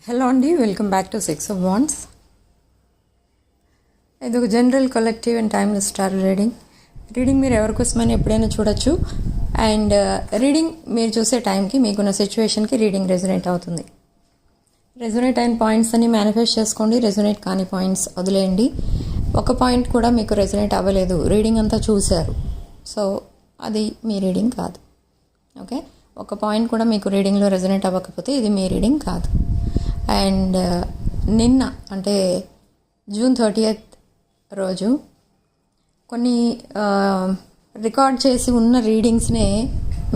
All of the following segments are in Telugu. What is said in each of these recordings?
హలో అండి, welcome back to 6 of Wands. ఇది ఒక general collective and timeless star reading మీరు ఎవరికోసమైనా ఎప్పుడైనా చూడొచ్చు. అండ్ రీడింగ్ మీరు చూసే టైంకి మీకున్న సిచ్యువేషన్కి రీడింగ్ రెజొనేట్ అవుతుంది. రెజొనేట్ అయిన పాయింట్స్ అన్ని మేనిఫెస్ట్ చేసుకోండి. రెజొనేట్ కాని పాయింట్స్ వదిలేయండి. ఒక పాయింట్ కూడా మీకు రెజొనేట్ అవ్వలేదు, రీడింగ్ అంతా చూశారు, సో అది మీ రీడింగ్ కాదు. ఓకే, ఒక పాయింట్ కూడా మీకు రీడింగ్లో రెజొనేట్ అవ్వకపోతే ఇది మీ రీడింగ్ కాదు. అండ్ నిన్న అంటే June 30th రోజు కొన్ని రికార్డ్ చేసి ఉన్న రీడింగ్స్నే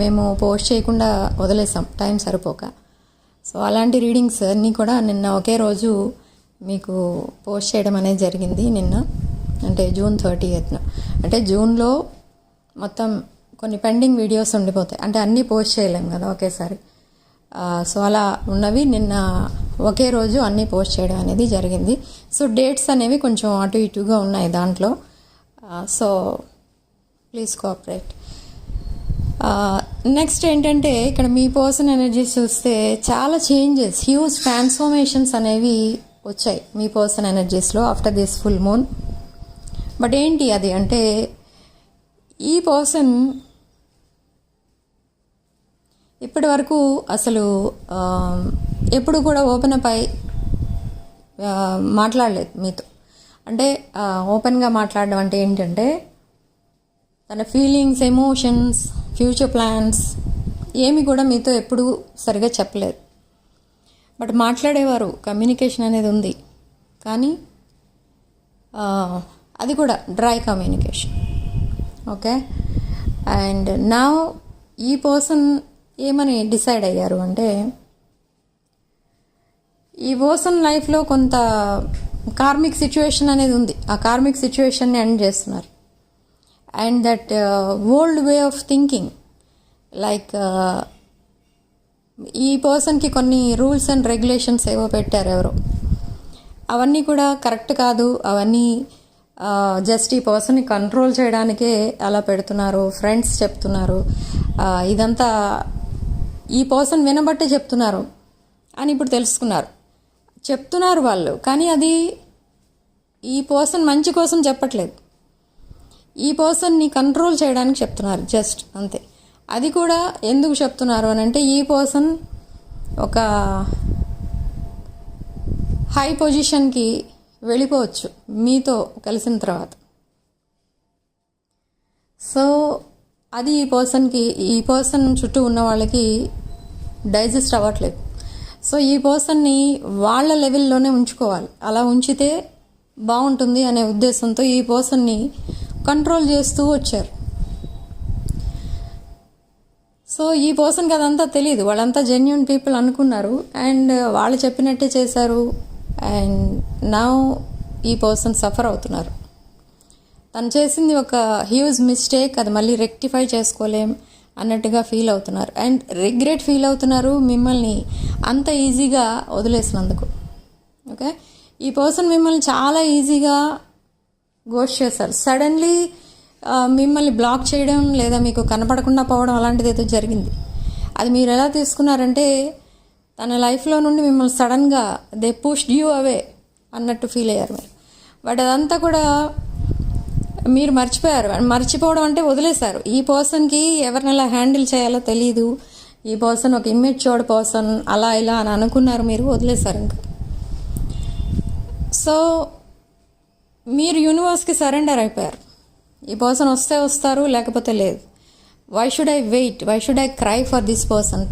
మేము పోస్ట్ చేయకుండా వదిలేసాం, టైం సరిపోక. సో అలాంటి రీడింగ్స్ అన్నీ కూడా నిన్న ఒకే రోజు మీకు పోస్ట్ చేయడం అనేది జరిగింది. నిన్న అంటే June 30th, అంటే జూన్లో మొత్తం కొన్ని పెండింగ్ వీడియోస్ ఉండిపోతాయి, అంటే అన్నీ పోస్ట్ చేయలేం కదా ఒకేసారి. సో అలా ఉన్నవి నిన్న ఒకే రోజు అన్నీ పోస్ట్ చేయడం అనేది జరిగింది. సో డేట్స్ అనేవి కొంచెం అటు ఇటుగా ఉన్నాయి దాంట్లో. So please cooperate. నెక్స్ట్ ఏంటంటే ఇక్కడ మీ పర్సన్ ఎనర్జీస్ చూస్తే చాలా చేంజెస్, హ్యూజ్ ట్రాన్స్ఫర్మేషన్స్ అనేవి వచ్చాయి మీ పర్సన్ ఎనర్జీస్లో after this full moon. But ఏంటి అది అంటే ఈ పర్సన్ ఇప్పటి వరకు అసలు ఎప్పుడు కూడా ఓపెన్ అప్ అయి మాట్లాడలేదు మీతో. అంటే ఓపెన్గా మాట్లాడడం అంటే ఏంటంటే తన ఫీలింగ్స్, ఎమోషన్స్, ఫ్యూచర్ ప్లాన్స్ ఏమి కూడా మీతో ఎప్పుడు సరిగా చెప్పలేదు. బట్ మాట్లాడేవారు, కమ్యూనికేషన్ అనేది ఉంది, కానీ అది కూడా డ్రై కమ్యూనికేషన్. ఓకే, అండ్ నా ఈ పర్సన్ ఏమని డిసైడ్ అయ్యారు అంటే ఈ పర్సన్ లైఫ్లో కొంత కార్మిక్ సిచ్యువేషన్ అనేది ఉంది, ఆ కార్మిక్ సిచ్యువేషన్ని ఎండ్ చేస్తున్నారు. And that old way of thinking, like ఈ పర్సన్కి కొన్ని రూల్స్ అండ్ రెగ్యులేషన్స్ ఏవో పెట్టారు ఎవరో, అవన్నీ కూడా కరెక్ట్ కాదు. అవన్నీ జస్ట్ ఈ పర్సన్ని కంట్రోల్ చేయడానికే అలా పెడుతున్నారు, ఫ్రెండ్స్ చెప్తున్నారు, ఇదంతా ఈ పర్సన్ వినబట్టే చెప్తున్నారు అని ఇప్పుడు తెలుసుకున్నారు. చెప్తున్నారు వాళ్ళు, కానీ అది ఈ పర్సన్ మంచి కోసం చెప్పట్లేదు, ఈ పర్సన్ని కంట్రోల్ చేయడానికి చెప్తున్నారు, జస్ట్ అంతే. అది కూడా ఎందుకు చెప్తున్నారు అని అంటే ఈ పర్సన్ ఒక హై పొజిషన్కి వెళ్ళిపోవచ్చు మీతో కలిసిన తర్వాత. సో అది ఈ పర్సన్ చుట్టూ ఉన్న వాళ్ళకి డైజెస్ట్ అవ్వట్లేదు. సో ఈ పర్సన్ని వాళ్ళ లెవెల్లోనే ఉంచుకోవాలి, అలా ఉంచితే బాగుంటుంది అనే ఉద్దేశంతో ఈ పర్సన్ని కంట్రోల్ చేస్తూ వచ్చారు. సో ఈ పర్సన్కి అదంతా తెలియదు, వాళ్ళంతా జెన్యూన్ పీపుల్ అనుకున్నారు అండ్ వాళ్ళు చెప్పినట్టే చేశారు. అండ్ నౌ ఈ పర్సన్ సఫర్ అవుతున్నారు. తను చేసింది ఒక హ్యూజ్ మిస్టేక్, అది మళ్ళీ రెక్టిఫై చేసుకోలేం అన్నట్టుగా ఫీల్ అవుతున్నారు. అండ్ రిగ్రెట్ ఫీల్ అవుతున్నారు మిమ్మల్ని అంత ఈజీగా వదిలేసినందుకు. ఓకే, ఈ పర్సన్ మిమ్మల్ని చాలా ఈజీగా గోస్ట్ చేశారు. సడన్లీ మిమ్మల్ని బ్లాక్ చేయడం లేదా మీకు కనపడకుండా పోవడం అలాంటిది ఏదో జరిగింది. అది మీరు ఎలా తీసుకున్నారంటే తన లైఫ్లో నుండి మిమ్మల్ని సడన్గా దే పుష్డ్ యూ అవే అన్నట్టు ఫీల్ అయ్యారు మీరు. బట్ అదంతా కూడా మీరు మర్చిపోయారు. మర్చిపోవడం అంటే వదిలేశారు. ఈ పర్సన్కి ఎవరిని ఎలా హ్యాండిల్ చేయాలో తెలియదు, ఈ పర్సన్ ఒక ఇమ్మెచ్యూర్డ్ పర్సన్, అలా ఇలా అని అనుకున్నారు, మీరు వదిలేశారు ఇంకా. సో మీరు యూనివర్స్కి సరెండర్ అయిపోయారు. ఈ పర్సన్ వస్తే వస్తారు, లేకపోతే లేదు. Why should I wait, why should I cry for this person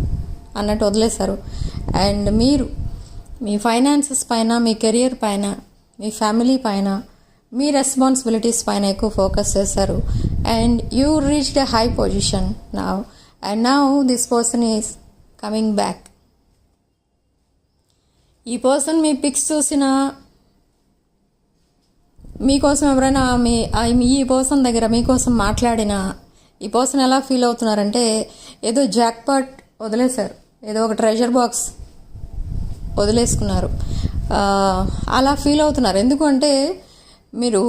అన్నట్టు వదిలేశారు. అండ్ మీరు మీ ఫైనాన్సెస్ పైన, మీ కెరియర్ పైన, మీ ఫ్యామిలీ పైన, మీ రెస్పాన్సిబిలిటీస్ పైన ఎక్కువ ఫోకస్ చేశారు. And you reached a high position now. And now this person is coming back. ఈ పర్సన్ మీ పిక్స్ చూసిన, మీకోసం ఎవరైనా ఈ పర్సన్ దగ్గర మీకోసం మాట్లాడినా ఈ పర్సన్ ఎలా ఫీల్ అవుతున్నారంటే ఏదో జాక్పాట్ వదిలేశారు, ఏదో ఒక ట్రెజర్ బాక్స్ వదిలేసుకున్నారు, అలా ఫీల్ అవుతున్నారు. ఎందుకంటే మీరు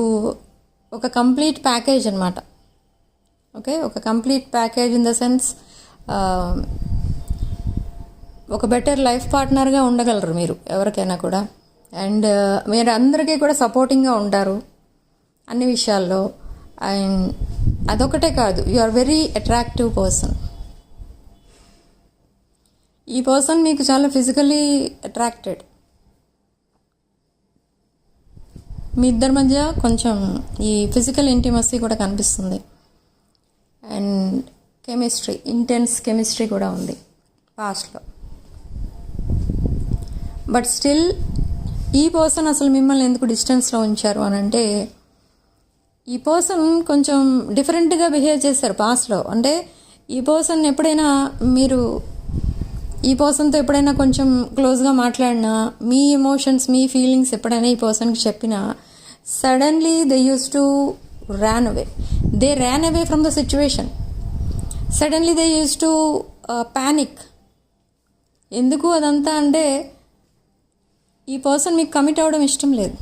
ఒక కంప్లీట్ ప్యాకేజ్ అనమాట. ఓకే, ఒక complete package in the sense ఒక బెటర్ లైఫ్ పార్ట్నర్గా ఉండగలరు మీరు ఎవరికైనా కూడా. అండ్ మీరు అందరికీ కూడా సపోర్టింగ్గా ఉంటారు అన్ని విషయాల్లో. అండ్ అదొకటే కాదు, you are very attractive person. ఈ పర్సన్ మీకు చాలా ఫిజికలీ అట్రాక్టెడ్. మీ ఇద్దరి మధ్య కొంచెం ఈ ఫిజికల్ ఇంటిమసీ కూడా కనిపిస్తుంది. అండ్ కెమిస్ట్రీ, ఇంటెన్స్ కెమిస్ట్రీ కూడా ఉంది పాస్ట్లో. బట్ స్టిల్ ఈ పర్సన్ అసలు మిమ్మల్ని ఎందుకు డిస్టెన్స్లో ఉంచారు అని అంటే, ఈ పర్సన్ కొంచెం డిఫరెంట్గా బిహేవ్ చేశారు పాస్ట్లో. అంటే ఈ పర్సన్ ఎప్పుడైనా మీరు ఈ పర్సన్తో ఎప్పుడైనా కొంచెం క్లోజ్గా మాట్లాడినా, మీ ఎమోషన్స్, మీ ఫీలింగ్స్ ఎప్పుడైనా ఈ పర్సన్కి చెప్పినా, suddenly they use to Ryan away. They Ryan away from the situation. Suddenly they use to panic. ఎందుకు అదంతా అంటే, ఈ పర్సన్ మీకు కమిట్ అవ్వడం ఇష్టం లేదు.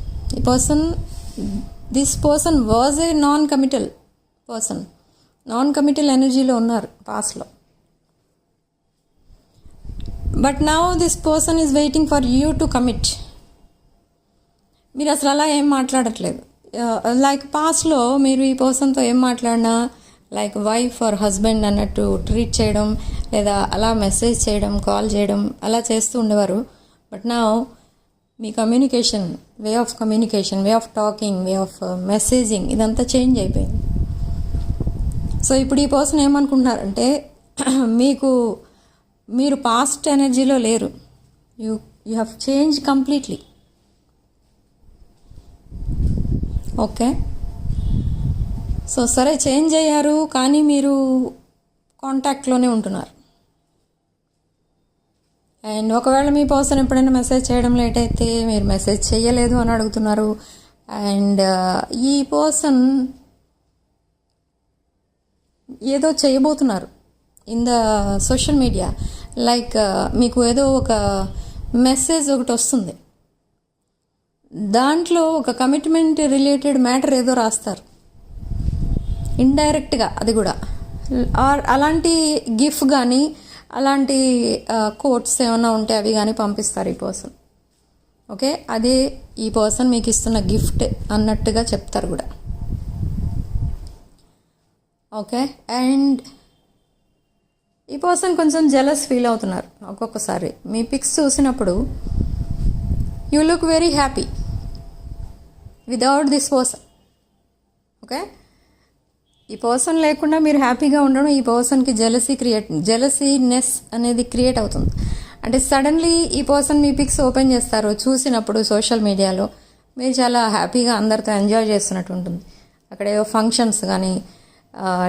This person was a non committal person. Non committal ఎనర్జీలో ఉన్నారు పాస్ట్లో. But now this person is waiting for you to commit. మీరు అసలు అలా ఏం మాట్లాడట్లేదు. లైక్ పాస్ట్లో మీరు ఈ పర్సన్తో ఏం మాట్లాడినా లైక్ వైఫ్ ఆర్ హస్బెండ్ అన్నట్టు ట్రీట్ చేయడం, లేదా అలా మెసేజ్ చేయడం, కాల్ చేయడం అలా చేస్తూ ఉండేవారు. But now me communication, way of communication, way of talking, way of messaging ఇదంతా చేంజ్ అయిపోయింది. సో ఇప్పుడు ఈ పర్సన్ ఏమనుకుంటున్నారంటే, మీరు పాస్ట్ ఎనర్జీలో లేరు. You have change completely. Okay, so సరే చేంజ్ అయ్యారు, కానీ మీరు కాంటాక్ట్లోనే ఉంటున్నారు. అండ్ ఒకవేళ మీ పర్సన్ ఎప్పుడైనా మెసేజ్ చేయడం లేట్ అయితే మీరు మెసేజ్ చేయలేదు అని అడుగుతున్నారు. అండ్ ఈ పర్సన్ ఏదో చేయబోతున్నారు in the social media. Like మీకు ఏదో ఒక మెసేజ్ ఒకటి వస్తుంది, దాంట్లో ఒక కమిట్మెంట్ రిలేటెడ్ మ్యాటర్ ఏదో రాస్తారు ఇండైరెక్ట్గా. అది కూడా అలాంటి గిఫ్ట్ కానీ అలాంటి కోట్స్ ఏమైనా ఉంటే అవి కానీ పంపిస్తారు ఈ పర్సన్. ఓకే, అదే ఈ పర్సన్ మీకు ఇస్తున్న గిఫ్ట్ అన్నట్టుగా చెప్తారు కూడా. ఓకే, అండ్ ఈ పర్సన్ కొంచెం జెలస్ ఫీల్ అవుతున్నారు ఒక్కొక్కసారి. మీ పిక్స్ చూసినప్పుడు you look very happy without this person. Okay, ఈ పర్సన్ లేకుండా మీరు హ్యాపీగా ఉండడం ఈ పర్సన్కి జెలసీనెస్ అనేది క్రియేట్ అవుతుంది. అంటే సడన్లీ ఈ పర్సన్ మీ పిక్స్ ఓపెన్ చేస్తారు, చూసినప్పుడు సోషల్ మీడియాలో మీరు చాలా హ్యాపీగా అందరితో ఎంజాయ్ చేస్తున్నట్టు ఉంటుంది. అక్కడ ఏవో ఫంక్షన్స్ కానీ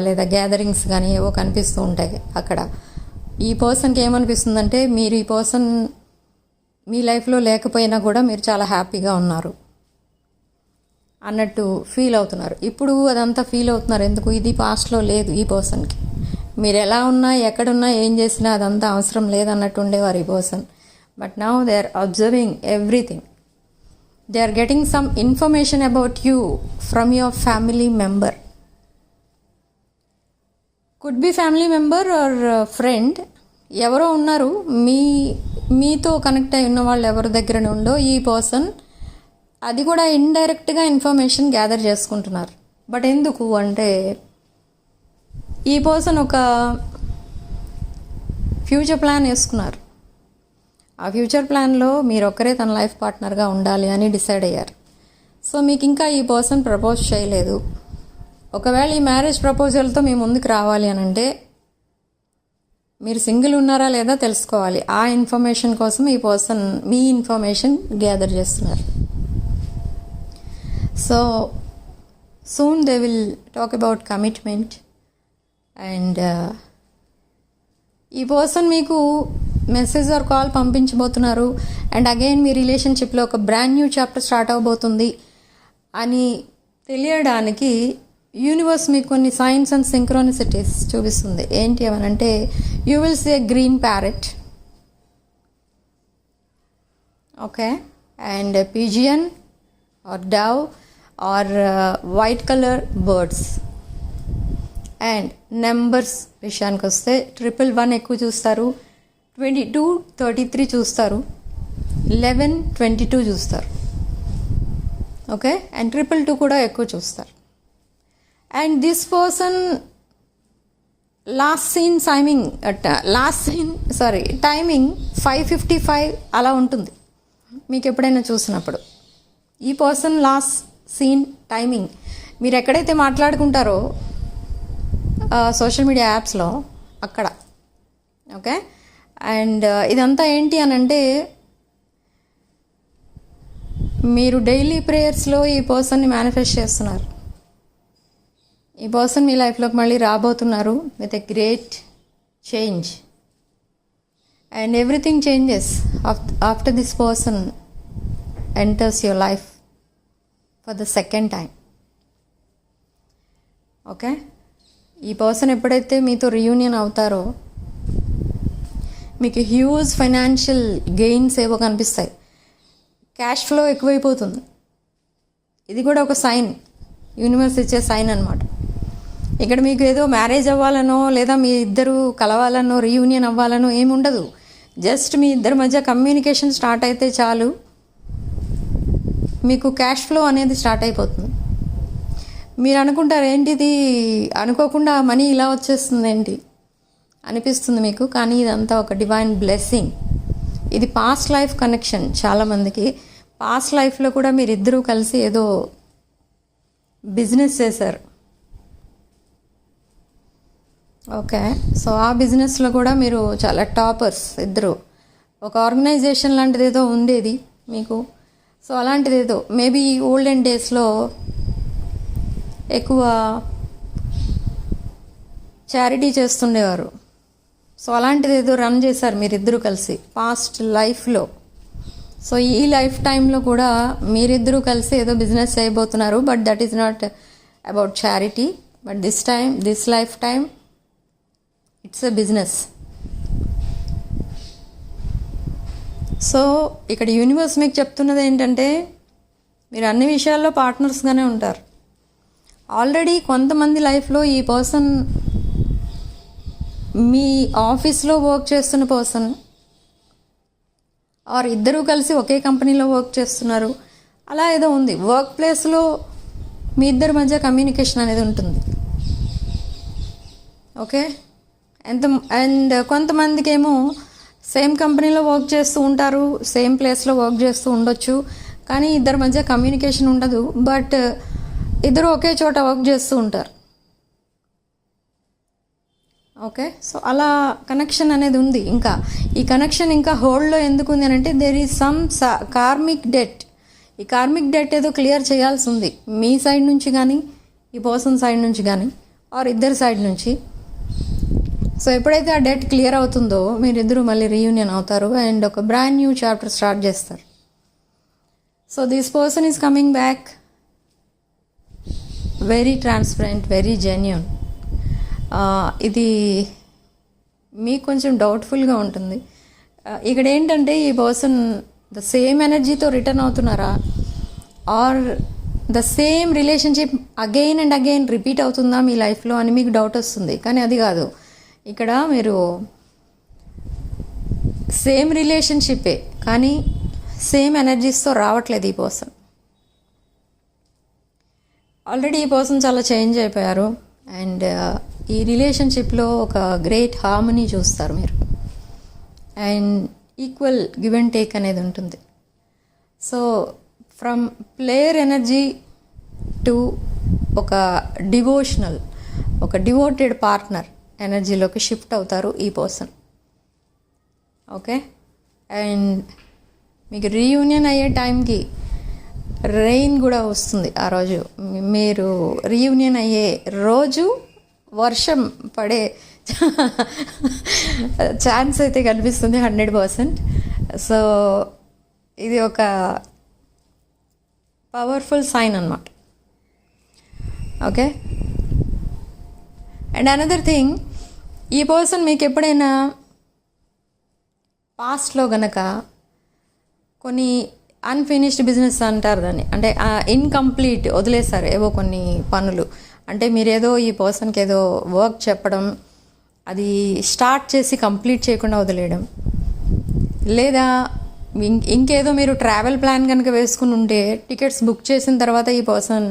లేదా గ్యాదరింగ్స్ కానీ ఏవో కనిపిస్తూ ఉంటాయి. అక్కడ ఈ పర్సన్కి ఏమనిపిస్తుందంటే, మీరు ఈ పర్సన్ మీ లైఫ్లో లేకపోయినా కూడా మీరు చాలా హ్యాపీగా ఉన్నారు అన్నట్టు ఫీల్ అవుతున్నారు. ఇప్పుడు అదంతా ఫీల్ అవుతున్నారు. ఎందుకు? ఇది పాస్ట్లో లేదు ఈ పర్సన్కి. మీరు ఎలా ఉన్నా, ఎక్కడున్నా, ఏం చేసినా అదంతా అవసరం లేదన్నట్టు ఉండేవారు ఈ person. But now they are observing everything. They are getting some information about you from your family member. Could be family member or friend. ఎవరో ఉన్నారు మీతో కనెక్ట్ అయి ఉన్న వాళ్ళు ఎవరి దగ్గర నుండో ఈ పర్సన్ అది కూడా ఇండైరెక్ట్గా ఇన్ఫర్మేషన్ గ్యాదర్ చేసుకుంటున్నారు. బట్ ఎందుకు అంటే, ఈ పర్సన్ ఒక ఫ్యూచర్ ప్లాన్ వేసుకున్నారు. ఆ ఫ్యూచర్ ప్లాన్లో మీరు ఒక్కరే తన లైఫ్ పార్ట్నర్గా ఉండాలి అని డిసైడ్ అయ్యారు. సో మీకు ఇంకా ఈ పర్సన్ ప్రపోజ్ చేయలేదు. ఒకవేళ ఈ మ్యారేజ్ ప్రపోజల్తో మీ ముందుకు రావాలి అని అంటే మీరు సింగిల్ ఉన్నారా లేదా తెలుసుకోవాలి. ఆ ఇన్ఫర్మేషన్ కోసం ఈ పర్సన్ మీ ఇన్ఫర్మేషన్ గ్యాదర్ చేస్తున్నారు. So soon they will talk about commitment. And ఈ పర్సన్ మీకు మెసేజ్ ఆర్ కాల్ పంపించబోతున్నారు. అండ్ అగైన్ మీ రిలేషన్షిప్లో ఒక బ్రాండ్ న్యూ చాప్టర్ స్టార్ట్ అవబోతుంది అని తెలియడానికి యూనివర్స్ మీకు కొన్ని సైన్స్ అండ్ సింక్రోనిసిటీస్ చూపిస్తుంది. ఏంటి అవనంటే, you will see a green parrot, okay, and pigeon or dove or white colour birds. And numbers విషయానికి వస్తే 111 ఎక్కువ చూస్తారు, 2233 చూస్తారు, 1122 చూస్తారు. ఓకే, అండ్ 222 కూడా ఎక్కువ చూస్తారు. అండ్ దిస్ పర్సన్ టైమింగ్ 5:55 అలా ఉంటుంది మీకు ఎప్పుడైనా చూసినప్పుడు. ఈ పర్సన్ లాస్ట్ సీన్ టైమింగ్ మీరు ఎక్కడైతే మాట్లాడుకుంటారో సోషల్ మీడియా యాప్స్లో అక్కడ. ఓకే, అండ్ ఇదంతా ఏంటి అని అంటే మీరు డైలీ ప్రేయర్స్లో ఈ పర్సన్ని మేనిఫెస్ట్ చేస్తున్నారు. ఈ పర్సన్ మీ లైఫ్లోకి మళ్ళీ రాబోతున్నారు with a great change, and everything changes after this person enters your life for the second time. Okay, ఈ పర్సన్ ఎప్పుడైతే మీతో రియూనియన్ అవుతారో మీకు హ్యూజ్ ఫైనాన్షియల్ గెయిన్స్ ఏవో కనిపిస్తాయి, క్యాష్ ఫ్లో ఎక్కువైపోతుంది. ఇది కూడా ఒక సైన్, యూనివర్స్ ఇచ్చే సైన్ అనమాట. ఇక్కడ మీకు ఏదో మ్యారేజ్ అవ్వాలనో లేదా మీ ఇద్దరు కలవాలనో రీయూనియన్ అవ్వాలనో ఏముండదు. జస్ట్ మీ ఇద్దరి మధ్య కమ్యూనికేషన్ స్టార్ట్ అయితే చాలు, మీకు క్యాష్ ఫ్లో అనేది స్టార్ట్ అయిపోతుంది. మీరు అనుకుంటారు ఏంటిది, అనుకోకుండా మనీ ఇలా వచ్చేస్తుంది ఏంటి అనిపిస్తుంది మీకు, కానీ ఇదంతా ఒక డివైన్ బ్లెస్సింగ్. ఇది పాస్ట్ లైఫ్ కనెక్షన్. చాలామందికి పాస్ట్ లైఫ్లో కూడా మీరిద్దరూ కలిసి ఏదో బిజినెస్ చేశారు. ఓకే, సో ఆ బిజినెస్లో కూడా మీరు చాలా టాపర్స్ ఇద్దరు. ఒక ఆర్గనైజేషన్ లాంటిది ఏదో ఉండేది మీకు. సో అలాంటిది ఏదో మేబీ ఓల్డెన్ డేస్లో ఎక్కువ చారిటీ చేస్తుండేవారు. సో అలాంటిది ఏదో రన్ చేశారు మీరిద్దరూ కలిసి పాస్ట్ లైఫ్లో. సో ఈ లైఫ్ టైంలో కూడా మీరిద్దరూ కలిసి ఏదో బిజినెస్ చేయబోతున్నారు. But that is not about charity, but this life time it's a business. So ఇక్కడ యూనివర్స్ మీకు చెప్తున్నది ఏంటంటే మీరు అన్ని విషయాల్లో పార్ట్నర్స్గానే ఉంటారు. ఆల్రెడీ కొంతమంది లైఫ్లో ఈ పర్సన్ మీ ఆఫీస్లో వర్క్ చేస్తున్న పర్సన్, ఆర్ ఇద్దరూ కలిసి ఒకే కంపెనీలో వర్క్ చేస్తున్నారు, అలా ఏదో ఉంది. వర్క్ ప్లేస్లో మీ ఇద్దరి మధ్య కమ్యూనికేషన్ అనేది ఉంటుంది. ఓకే, అండ్ కొంతమందికి ఏమో సేమ్ కంపెనీలో వర్క్ చేస్తూ ఉంటారు, సేమ్ ప్లేస్లో వర్క్ చేస్తూ ఉండొచ్చు, కానీ ఇద్దరి మధ్య కమ్యూనికేషన్ ఉండదు. బట్ ఇద్దరు ఒకే చోట వర్క్ చేస్తూ ఉంటారు. ఓకే, సో అలా కనెక్షన్ అనేది ఉంది. ఇంకా ఈ కనెక్షన్ ఇంకా హోల్డ్లో ఎందుకు ఉంది అని అంటే there is some karmic debt. ఈ కార్మిక్ డెట్ ఏదో క్లియర్ చేయాల్సి ఉంది మీ సైడ్ నుంచి కానీ ఈ పర్సన్ సైడ్ నుంచి కానీ ఆర్ ఇద్దరి సైడ్ నుంచి. సో ఎప్పుడైతే ఆ డెట్ క్లియర్ అవుతుందో మీరిద్దరూ మళ్ళీ రీయూనియన్ అవుతారు అండ్ ఒక బ్రాండ్ న్యూ చాప్టర్ స్టార్ట్ చేస్తారు. So this person is coming back very transparent, very genuine. ఇది మీకు కొంచెం డౌట్ఫుల్గా ఉంటుంది. ఇక్కడ ఏంటంటే ఈ పర్సన్ ద సేమ్ ఎనర్జీతో రిటర్న్ అవుతున్నారా or the same relationship again and again repeat అవుతుందా మీ లైఫ్లో అని మీకు డౌట్ వస్తుంది. కానీ అది కాదు, ఇక్కడ మీరు సేమ్ రిలేషన్షిప్పే కానీ సేమ్ ఎనర్జీస్తో రావట్లేదు. ఈ పర్సన్ ఆల్రెడీ ఈ పర్సన్ చాలా చేంజ్ అయిపోయారు అండ్ ఈ రిలేషన్షిప్లో ఒక గ్రేట్ హార్మనీ చూస్తారు మీరు and equal give and take అనేది ఉంటుంది. So from player energy to ఒక డివోషనల్, ఒక డివోటెడ్ పార్ట్నర్ ఎనర్జీలోకి షిఫ్ట్ అవుతారు ఈ పర్సన్. ఓకే, అండ్ మీకు రీయూనియన్ అయ్యే టైంకి రెయిన్ కూడా వస్తుంది. ఆ రోజు మీరు రీయూనియన్ అయ్యే రోజు వర్షం పడే ఛాన్స్ అయితే కనిపిస్తుంది 100%. సో ఇది ఒక పవర్ఫుల్ సైన్ అన్నమాట. ఓకే, అండ్ అనదర్ థింగ్, ఈ పర్సన్ మీకు ఎప్పుడైనా పాస్ట్లో గనక కొన్ని అన్ఫినిష్డ్ బిజినెస్ అంటారు దాన్ని, అంటే ఇన్కంప్లీట్ వదిలేస్తారు ఏవో కొన్ని పనులు, అంటే మీరేదో ఈ పర్సన్కి ఏదో వర్క్ చెప్పడం అది స్టార్ట్ చేసి కంప్లీట్ చేయకుండా వదిలేయడం, లేదా ఇంకేదో మీరు ట్రావెల్ ప్లాన్ కనుక వేసుకుని ఉంటే టికెట్స్ బుక్ చేసిన తర్వాత ఈ పర్సన్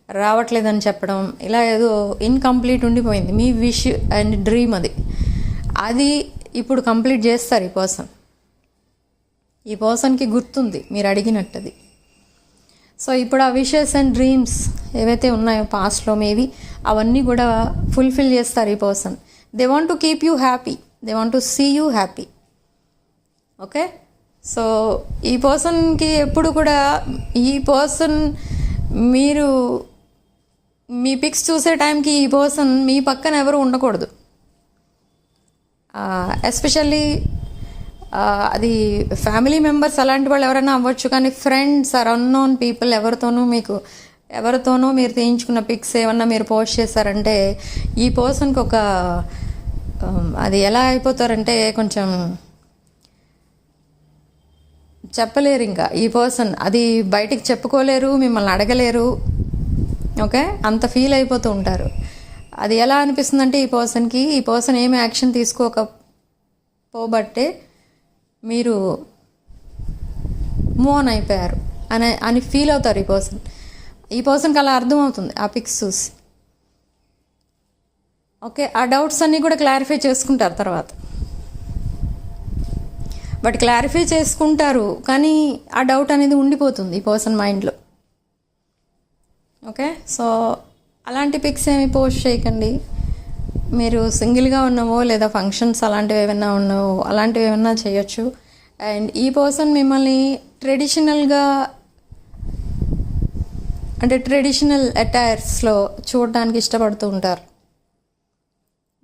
రావట్లేదని చెప్పడం, ఇలా ఏదో ఇన్కంప్లీట్ ఉండిపోయింది మీ విష్ అండ్ డ్రీమ్. అది ఇప్పుడు కంప్లీట్ చేస్తారు ఈ పర్సన్కి గుర్తుంది మీరు అడిగినట్టది. సో ఇప్పుడు ఆ విషెస్ అండ్ డ్రీమ్స్ ఏవైతే ఉన్నాయో పాస్ట్లో మేబీ అవన్నీ కూడా ఫుల్ఫిల్ చేస్తారు ఈ person. They want to keep you happy, they want to see you happy. Okay, so ఈ పర్సన్కి ఎప్పుడు కూడా ఈ పర్సన్ మీరు మీ పిక్స్ చూసే టైంకి ఈ పర్సన్ మీ పక్కన ఎవరు ఉండకూడదు. ఎస్పెషల్లీ అది ఫ్యామిలీ మెంబర్స్ అలాంటి వాళ్ళు ఎవరైనా అవ్వచ్చు, కానీ ఫ్రెండ్స్ ఆర్ అన్నోన్ పీపుల్ ఎవరితోనో మీరు తీయించుకున్న పిక్స్ ఏమన్నా మీరు పోస్ట్ చేశారంటే ఈ పర్సన్కి ఒక అది ఎలా అయిపోతారంటే కొంచెం చెప్పలేరు. ఇంకా ఈ పర్సన్ అది బయటికి చెప్పుకోలేరు, మిమ్మల్ని అడగలేరు. ఓకే, అంత ఫీల్ అయిపోతూ ఉంటారు. అది ఎలా అనిపిస్తుందంటే ఈ పర్సన్ ఏమి యాక్షన్ తీసుకోకపోబట్టే మీరు మూవ్ ఆన్ అయిపోయారు అని ఫీల్ అవుతారు ఈ పర్సన్కి అలా అర్థమవుతుంది ఆ పిక్స్ చూసి. ఓకే, ఆ డౌట్స్ అన్నీ కూడా క్లారిఫై చేసుకుంటారు తర్వాత. బట్ క్లారిఫై చేసుకుంటారు కానీ ఆ డౌట్ అనేది ఉండిపోతుంది ఈ పర్సన్ మైండ్లో. ఓకే, సో అలాంటి పిక్స్ ఏమి పోస్ట్ చేయకండి. మీరు సింగిల్గా ఉన్నావో లేదా ఫంక్షన్స్ అలాంటివి ఏమైనా ఉన్నావో అలాంటివి ఏమైనా చేయొచ్చు. అండ్ ఈ పర్సన్ మిమ్మల్ని ట్రెడిషనల్ అటైర్స్లో చూడడానికి ఇష్టపడుతూ ఉంటారు.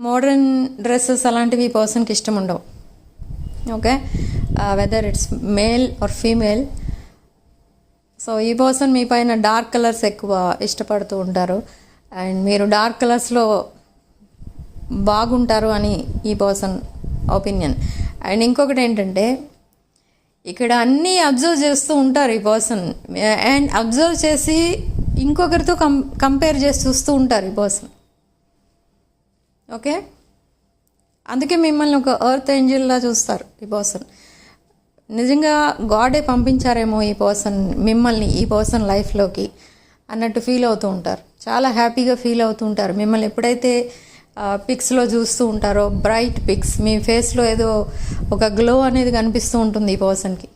మోడర్న్ డ్రెస్సెస్ అలాంటివి ఈ పర్సన్కి ఇష్టం ఉండవు. Okay, whether it's male or female. So ఈ పర్సన్ మీ పైన డార్క్ కలర్స్ ఎక్కువ ఇష్టపడుతూ ఉంటారు అండ్ మీరు డార్క్ కలర్స్లో బాగుంటారు అని ఈ పర్సన్ ఒపీనియన్. అండ్ ఇంకొకటి ఏంటంటే ఇక్కడ అన్నీ అబ్జర్వ్ చేస్తూ ఉంటారు ఈ పర్సన్ అండ్ అబ్జర్వ్ చేసి ఇంకొకరితో కంపేర్ చేసి చూస్తూ ఉంటారు ఈ పర్సన్. ఓకే, అందుకే మిమ్మల్ని ఒక ఎర్త్ ఏంజిల్లా చూస్తారు ఈ పర్సన్. నిజంగా గాడే పంపించారేమో మిమ్మల్ని ఈ పర్సన్ లైఫ్లోకి అన్నట్టు ఫీల్ అవుతూ ఉంటారు. చాలా హ్యాపీగా ఫీల్ అవుతూ ఉంటారు. మిమ్మల్ని ఎప్పుడైతే పిక్స్లో చూస్తూ ఉంటారో బ్రైట్ పిక్స్, మీ ఫేస్లో ఏదో ఒక గ్లో అనేది కనిపిస్తూ ఉంటుంది ఈ పర్సన్కి.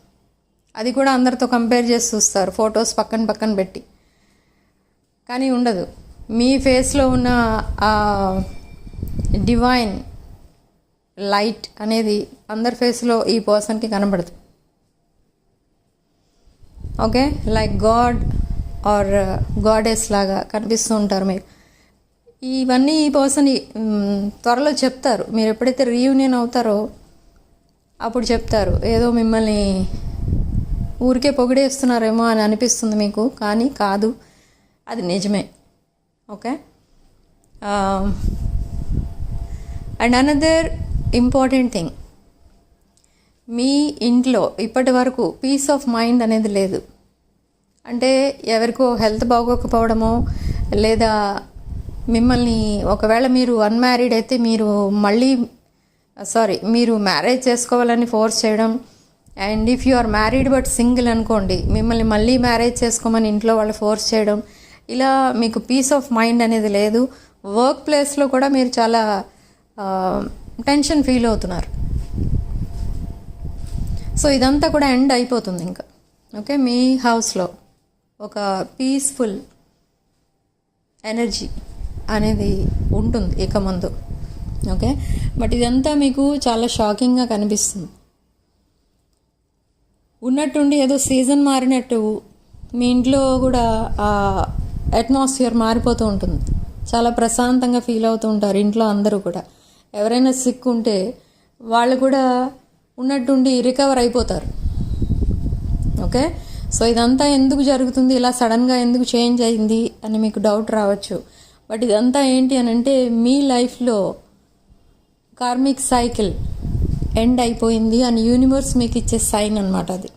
అది కూడా అందరితో కంపేర్ చేసి చూస్తారు ఫొటోస్ పక్కన పెట్టి. కానీ ఉండదు, మీ ఫేస్లో ఉన్న డివైన్ లైట్ అనేది అందరి ఫేస్లో ఈ పర్సన్కి కనబడదు. Okay, like God or goddess లాగా కనిపిస్తూ ఉంటారు మీరు. ఇవన్నీ ఈ పర్సన్ త్వరలో చెప్తారు. మీరు ఎప్పుడైతే రీయూనియన్ అవుతారో అప్పుడు చెప్తారు. ఏదో మిమ్మల్ని ఊరికే పొగిడేస్తున్నారేమో అని అనిపిస్తుంది మీకు, కానీ కాదు, అది నిజమే. Okay, and another important thing, మీ ఇంట్లో ఇప్పటి వరకు పీస్ ఆఫ్ మైండ్ అనేది లేదు. అంటే ఎవరికో హెల్త్ బాగోకపోవడమో లేదా మిమ్మల్ని ఒకవేళ మీరు అన్మ్యారీడ్ అయితే మీరు మ్యారేజ్ చేసుకోవాలని ఫోర్స్ చేయడం. And if you are married but single అనుకోండి, మిమ్మల్ని మళ్ళీ మ్యారేజ్ చేసుకోమని ఇంట్లో వాళ్ళు ఫోర్స్ చేయడం. ఇలా మీకు పీస్ ఆఫ్ మైండ్ అనేది లేదు. వర్క్ ప్లేస్లో కూడా మీరు చాలా టెన్షన్ ఫీల్ అవుతున్నారు. సో ఇదంతా కూడా ఎండ్ అయిపోతుంది ఇంకా. ఓకే, మీ హౌస్లో ఒక పీస్ఫుల్ ఎనర్జీ అనేది ఉంటుంది ఇక ముందు. ఓకే, బట్ ఇదంతా మీకు చాలా షాకింగ్గా కనిపిస్తుంది. ఉన్నట్టుండి ఏదో సీజన్ మారినట్టు మీ ఇంట్లో కూడా ఆ అట్మాస్ఫియర్ మారిపోతూ ఉంటుంది. చాలా ప్రశాంతంగా ఫీల్ అవుతూ ఉంటారు ఇంట్లో అందరూ కూడా. ఎవరైనా సిక్ ఉంటే వాళ్ళు కూడా ఉన్నట్టుండి రికవర్ అయిపోతారు. ఓకే, సో ఇదంతా ఎందుకు జరుగుతుంది, ఇలా సడన్గా ఎందుకు చేంజ్ అయింది అని మీకు డౌట్ రావచ్చు. బట్ ఇదంతా ఏంటి అని అంటే మీ లైఫ్లో కార్మిక్ సైకిల్ ఎండ్ అయిపోయింది అని యూనివర్స్ మీకు ఇచ్చే సైన్ అనమాట అది.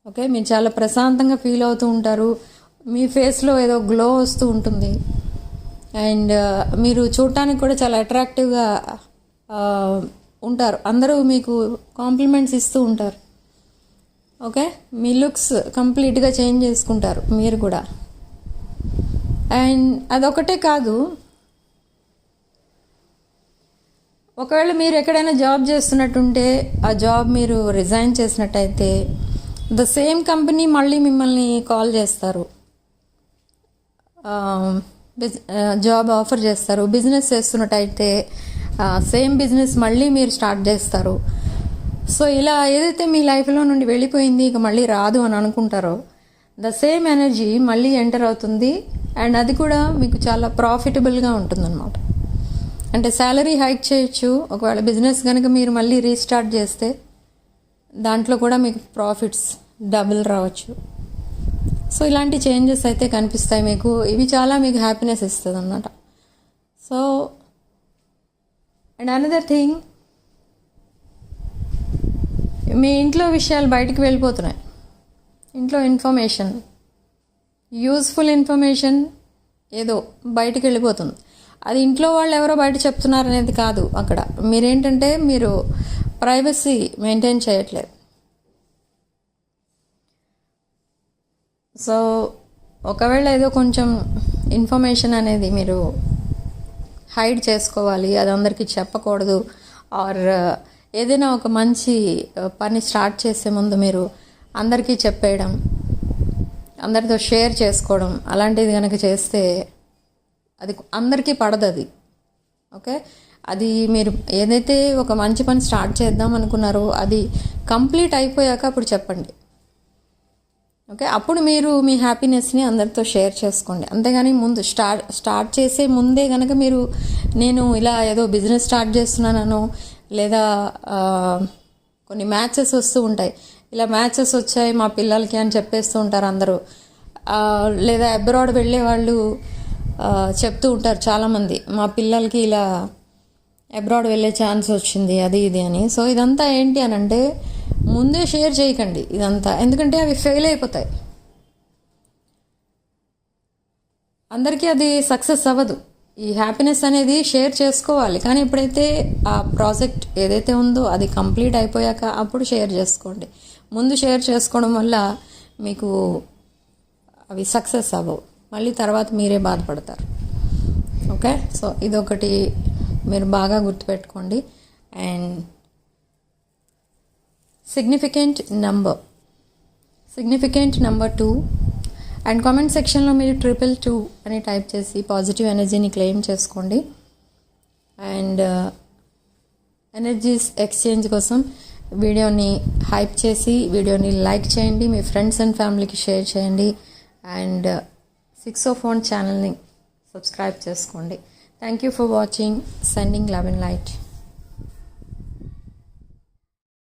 ఓకే, మీరు చాలా ప్రశాంతంగా ఫీల్ అవుతూ ఉంటారు. మీ ఫేస్లో ఏదో గ్లో వస్తూ ఉంటుంది. అండ్ మీరు చూడటానికి కూడా చాలా అట్రాక్టివ్గా ఉంటారు. అందరూ మీకు కాంప్లిమెంట్స్ ఇస్తూ ఉంటారు. ఓకే, మీ లుక్స్ కంప్లీట్గా చేంజ్ చేసుకుంటారు మీరు కూడా. అండ్ అదొకటే కాదు, ఒకవేళ మీరు ఎక్కడైనా జాబ్ చేస్తున్నట్టుంటే ఆ జాబ్ మీరు రిజైన్ చేసినట్టయితే ద సేమ్ కంపెనీ మళ్ళీ మిమ్మల్ని కాల్ చేస్తారు, జాబ్ ఆఫర్ చేస్తారు. బిజినెస్ చేస్తున్నట్టయితే సేమ్ బిజినెస్ మళ్ళీ మీరు స్టార్ట్ చేస్తారు. సో ఇలా ఏదైతే మీ లైఫ్లో నుండి వెళ్ళిపోయింది ఇక మళ్ళీ రాదు అని అనుకుంటారో ద సేమ్ ఎనర్జీ మళ్ళీ ఎంటర్ అవుతుంది. అండ్ అది కూడా మీకు చాలా ప్రాఫిటబుల్గా ఉంటుందన్నమాట. అంటే శాలరీ హైక్ చేయొచ్చు. ఒకవేళ బిజినెస్ కనుక మీరు మళ్ళీ రీస్టార్ట్ చేస్తే దాంట్లో కూడా మీకు ప్రాఫిట్స్ డబుల్ రావచ్చు. సో ఇలాంటి చేంజెస్ అయితే కనిపిస్తాయి మీకు. ఇవి చాలా మీకు హ్యాపీనెస్ ఇస్తుంది అన్నమాట. సో అండ్ అనదర్ థింగ్, మీ ఇంట్లో విషయాలు బయటికి వెళ్ళిపోతున్నాయి. ఇంట్లో ఇన్ఫర్మేషన్, యూజ్ఫుల్ ఇన్ఫర్మేషన్ ఏదో బయటికి వెళ్ళిపోతుంది. అది ఇంట్లో వాళ్ళు ఎవరో బయట చెప్తున్నారు అనేది కాదు. అక్కడ మీరేంటంటే మీరు ప్రైవసీ మెయింటైన్ చేయట్లేదు. సో ఒకవేళ ఏదో కొంచెం ఇన్ఫర్మేషన్ అనేది మీరు హైడ్ చేసుకోవాలి, అది అందరికీ చెప్పకూడదు, ఆర్ ఏదైనా ఒక మంచి పని స్టార్ట్ చేసే ముందు మీరు అందరికీ చెప్పేయడం, అందరితో షేర్ చేసుకోవడం అలాంటిది కనుక చేస్తే అది అందరికీ పడదు. అది ఓకే, అది మీరు ఏదైతే ఒక మంచి పని స్టార్ట్ చేద్దాం అనుకున్నారో అది కంప్లీట్ అయిపోయాక అప్పుడు చెప్పండి. ఓకే, అప్పుడు మీరు మీ హ్యాపీనెస్ని అందరితో షేర్ చేసుకోండి. అంతేగాని ముందు స్టార్ట్ చేసే ముందే కనుక మీరు నేను ఇలా ఏదో బిజినెస్ స్టార్ట్ చేస్తున్నానో లేదా కొన్ని మ్యాచెస్ వస్తూ ఉంటాయి, ఇలా మ్యాచెస్ వచ్చాయి మా పిల్లలకి అని చెప్పేస్తూ ఉంటారు అందరూ. లేదా అబ్రాడ్ వెళ్ళే వాళ్ళు చెప్తూ ఉంటారు చాలామంది, మా పిల్లలకి ఇలా అబ్రాడ్ వెళ్ళే ఛాన్స్ వచ్చింది అది ఇది అని. సో ఇదంతా ఏంటి అని అంటే ముందే షేర్ చేయకండి ఇదంతా, ఎందుకంటే అవి ఫెయిల్ అయిపోతాయి. అందరికీ అది సక్సెస్ అవ్వదు. ఈ హ్యాపీనెస్ అనేది షేర్ చేసుకోవాలి, కానీ ఎప్పుడైతే ఆ ప్రాజెక్ట్ ఏదైతే ఉందో అది కంప్లీట్ అయిపోయాక అప్పుడు షేర్ చేసుకోండి. ముందు షేర్ చేసుకోవడం వల్ల మీకు అవి సక్సెస్ అవ్వవు, మళ్ళీ తర్వాత మీరే బాధపడతారు. ఓకే, సో ఇదొకటి మీరు బాగా గుర్తుపెట్టుకోండి. And significant number 2 and comment సెక్షన్లో మీరు 222 అని టైప్ చేసి పాజిటివ్ ఎనర్జీని క్లెయిమ్ చేసుకోండి. అండ్ ఎనర్జీస్ ఎక్స్చేంజ్ కోసం వీడియోని హైప్ చేసి వీడియోని లైక్ చేయండి, మీ ఫ్రెండ్స్ అండ్ ఫ్యామిలీకి షేర్ చేయండి. అండ్ 601 ఛానల్ని సబ్స్క్రైబ్ చేసుకోండి. Thank you for watching. Sending love and light.